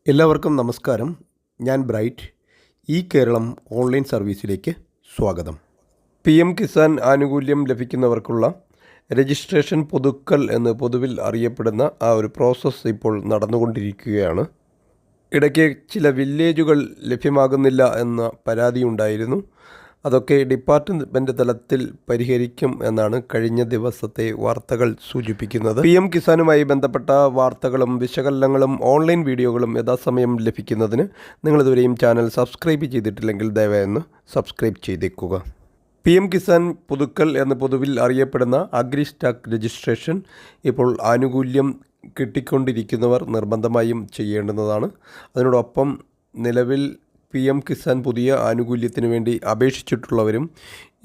എല്ലാവർക്കും നമസ്കാരം. ഞാൻ ബ്രൈറ്റ്. കേരളം ഓൺലൈൻ സർവീസിലേക്ക് സ്വാഗതം. PM കിസാൻ ആനുകൂല്യം ലഭിക്കുന്നവർക്കുള്ള രജിസ്ട്രേഷൻ പുതുക്കൽ എന്ന് പൊതുവിൽ അറിയപ്പെടുന്ന ആ ഒരു പ്രോസസ്സ് ഇപ്പോൾ നടന്നുകൊണ്ടിരിക്കുകയാണ്. ഇടയ്ക്ക് ചില വില്ലേജുകൾ ലഭ്യമാകുന്നില്ല എന്ന പരാതിയുണ്ടായിരുന്നു. അതൊക്കെ ഡിപ്പാർട്ട്മെൻറ്റ് തലത്തിൽ പരിഹരിക്കും എന്നാണ് കഴിഞ്ഞ ദിവസത്തെ വാർത്തകൾ സൂചിപ്പിക്കുന്നത്. PM കിസാനുമായി ബന്ധപ്പെട്ട വാർത്തകളും വിശകലനങ്ങളും ഓൺലൈൻ വീഡിയോകളും യഥാസമയം ലഭിക്കുന്നതിന് നിങ്ങളിതുവരെയും ചാനൽ സബ്സ്ക്രൈബ് ചെയ്തിട്ടില്ലെങ്കിൽ ദയവായി സബ്സ്ക്രൈബ് ചെയ്തേക്കുക. PM കിസാൻ പുതുക്കൽ എന്ന് പൊതുവിൽ അറിയപ്പെടുന്ന അഗ്രി സ്റ്റാക്ക് രജിസ്ട്രേഷൻ ഇപ്പോൾ ആനുകൂല്യം കിട്ടിക്കൊണ്ടിരിക്കുന്നവർ നിർബന്ധമായും ചെയ്യേണ്ടുന്നതാണ്. അതിനോടൊപ്പം നിലവിൽ PM കിസാൻ പുതിയ ആനുകൂല്യത്തിന് വേണ്ടി അപേക്ഷിച്ചിട്ടുള്ളവരും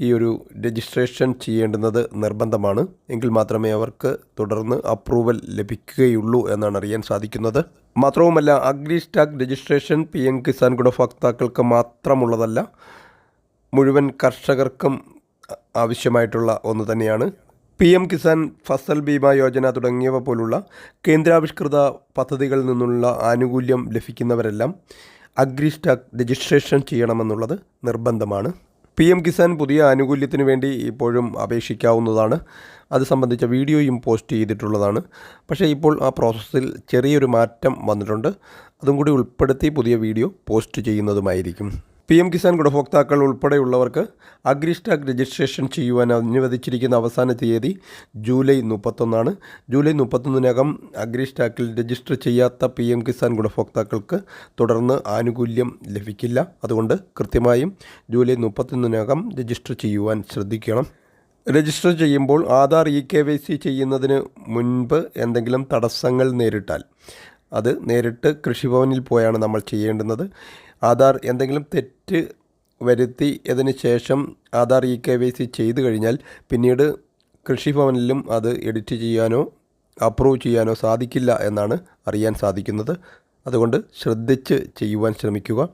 ഈ ഒരു രജിസ്ട്രേഷൻ ചെയ്യേണ്ടുന്നത് നിർബന്ധമാണ്. എങ്കിൽ മാത്രമേ അവർക്ക് തുടർന്ന് അപ്രൂവൽ ലഭിക്കുകയുള്ളൂ എന്നാണ് അറിയാൻ സാധിക്കുന്നത്. മാത്രവുമല്ല, agri stack registration PM Kisan ഗുണഭോക്താക്കൾക്ക് മാത്രമുള്ളതല്ല, മുഴുവൻ കർഷകർക്കും ആവശ്യമായിട്ടുള്ള ഒന്ന് തന്നെയാണ്. PM കിസാൻ ഫസൽ ബീമ യോജന തുടങ്ങിയവ പോലുള്ള കേന്ദ്രാവിഷ്കൃത പദ്ധതികളിൽ നിന്നുള്ള ആനുകൂല്യം ലഭിക്കുന്നവരെല്ലാം അഗ്രി സ്റ്റാക്ക് രജിസ്ട്രേഷൻ ചെയ്യണമെന്നുള്ളത് നിർബന്ധമാണ്. PM കിസാൻ പുതിയ ആനുകൂല്യത്തിന് വേണ്ടി ഇപ്പോഴും അപേക്ഷിക്കാവുന്നതാണ്. അത് സംബന്ധിച്ച വീഡിയോയും പോസ്റ്റ് ചെയ്തിട്ടുള്ളതാണ്. പക്ഷേ ഇപ്പോൾ ആ പ്രോസസ്സിൽ ചെറിയൊരു മാറ്റം വന്നിട്ടുണ്ട്. അതും കൂടി ഉൾപ്പെടുത്തി പുതിയ വീഡിയോ പോസ്റ്റ് ചെയ്യുന്നതുമായിരിക്കും. PM കിസാൻ ഗുണഭോക്താക്കൾ ഉൾപ്പെടെയുള്ളവർക്ക് അഗ്രി സ്റ്റാക്ക് രജിസ്ട്രേഷൻ ചെയ്യുവാൻ അനുവദിച്ചിരിക്കുന്ന അവസാന തീയതി ജൂലൈ 31. ജൂലൈ 31-നകം അഗ്രി സ്റ്റാക്കിൽ രജിസ്റ്റർ ചെയ്യാത്ത PM കിസാൻ ഗുണഭോക്താക്കൾക്ക് തുടർന്ന് ആനുകൂല്യം ലഭിക്കില്ല. അതുകൊണ്ട് കൃത്യമായും ജൂലൈ 31-നകം രജിസ്റ്റർ ചെയ്യുവാൻ ശ്രദ്ധിക്കണം. രജിസ്റ്റർ ചെയ്യുമ്പോൾ ആധാർ KYC ചെയ്യുന്നതിന് മുൻപ് എന്തെങ്കിലും തടസ്സങ്ങൾ നേരിട്ടാൽ അത് നേരിട്ട് കൃഷിഭവനിൽ പോയാണ് നമ്മൾ ചെയ്യേണ്ടുന്നത്. ആധാർ എന്തെങ്കിലും തെറ്റ് വരുത്തിയതിന് ശേഷം ആധാർ KYC ചെയ്തു കഴിഞ്ഞാൽ പിന്നീട് കൃഷിഭവനിലും അത് എഡിറ്റ് ചെയ്യാനോ അപ്രൂവ് ചെയ്യാനോ സാധിക്കില്ല എന്നാണ് അറിയാൻ സാധിക്കുന്നത്. അതുകൊണ്ട് ശ്രദ്ധിച്ച് ചെയ്യുവാൻ ശ്രമിക്കുക.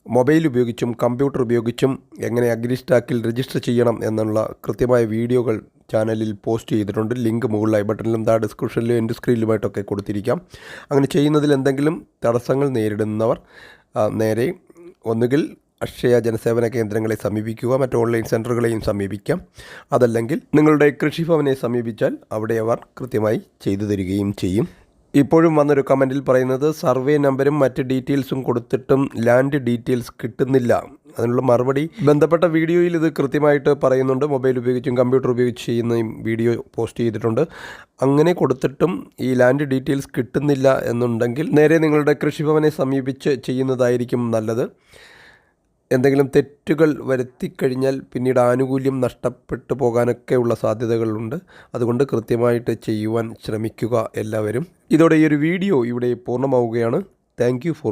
മൊബൈൽ ഉപയോഗിച്ചും കമ്പ്യൂട്ടർ ഉപയോഗിച്ചും എങ്ങനെ അഗ്രി സ്റ്റാക്കിൽ രജിസ്റ്റർ ചെയ്യണം എന്നുള്ള കൃത്യമായ വീഡിയോകൾ ചാനലിൽ പോസ്റ്റ് ചെയ്തിട്ടുണ്ട്. ലിങ്ക് മുകളിൽ ഐ ബട്ടണിലും ഡിസ്ക്രിപ്ഷനിലും എൻ്റെ സ്ക്രീനിലുമായിട്ടൊക്കെ കൊടുത്തിരിക്കാം. അങ്ങനെ ചെയ്യുന്നതിൽ എന്തെങ്കിലും തടസ്സങ്ങൾ നേരിടുന്നവർ നേരെ ഒന്നുകിൽ അക്ഷയ ജനസേവന കേന്ദ്രങ്ങളെ സമീപിക്കുക, മറ്റ് ഓൺലൈൻ സെൻറ്ററുകളെയും സമീപിക്കാം. അതല്ലെങ്കിൽ നിങ്ങളുടെ കൃഷിഭവനെ സമീപിച്ചാൽ അവിടെ അവർ കൃത്യമായി ചെയ്തു തരികയും ചെയ്യും. ഇപ്പോഴും വന്നൊരു കമൻറ്റിൽ പറയുന്നത് സർവേ നമ്പരും മറ്റ് ഡീറ്റെയിൽസും കൊടുത്തിട്ടും ലാൻഡ് ഡീറ്റെയിൽസ് കിട്ടുന്നില്ല. അതിനുള്ള മറുപടി ബന്ധപ്പെട്ട വീഡിയോയിൽ ഇത് കൃത്യമായിട്ട് പറയുന്നുണ്ട്. മൊബൈൽ ഉപയോഗിച്ചും കമ്പ്യൂട്ടർ ഉപയോഗിച്ച് ചെയ്യുന്ന വീഡിയോ പോസ്റ്റ് ചെയ്തിട്ടുണ്ട്. അങ്ങനെ കൊടുത്തിട്ടും ഈ ലാൻഡ് ഡീറ്റെയിൽസ് കിട്ടുന്നില്ല എന്നുണ്ടെങ്കിൽ നേരെ നിങ്ങളുടെ കൃഷിഭവനെ സമീപിച്ച് ചെയ്യുന്നതായിരിക്കും നല്ലത്. എന്തെങ്കിലും തെറ്റുകൾ വരുത്തിക്കഴിഞ്ഞാൽ പിന്നീട് ആനുകൂല്യം നഷ്ടപ്പെട്ടു പോകാനൊക്കെയുള്ള സാധ്യതകളുണ്ട്. അതുകൊണ്ട് കൃത്യമായിട്ട് ചെയ്യുവാൻ ശ്രമിക്കുക എല്ലാവരും. ഇതോടെ ഈ ഒരു വീഡിയോ ഇവിടെ പൂർണ്ണമാവുകയാണ്. Thank you for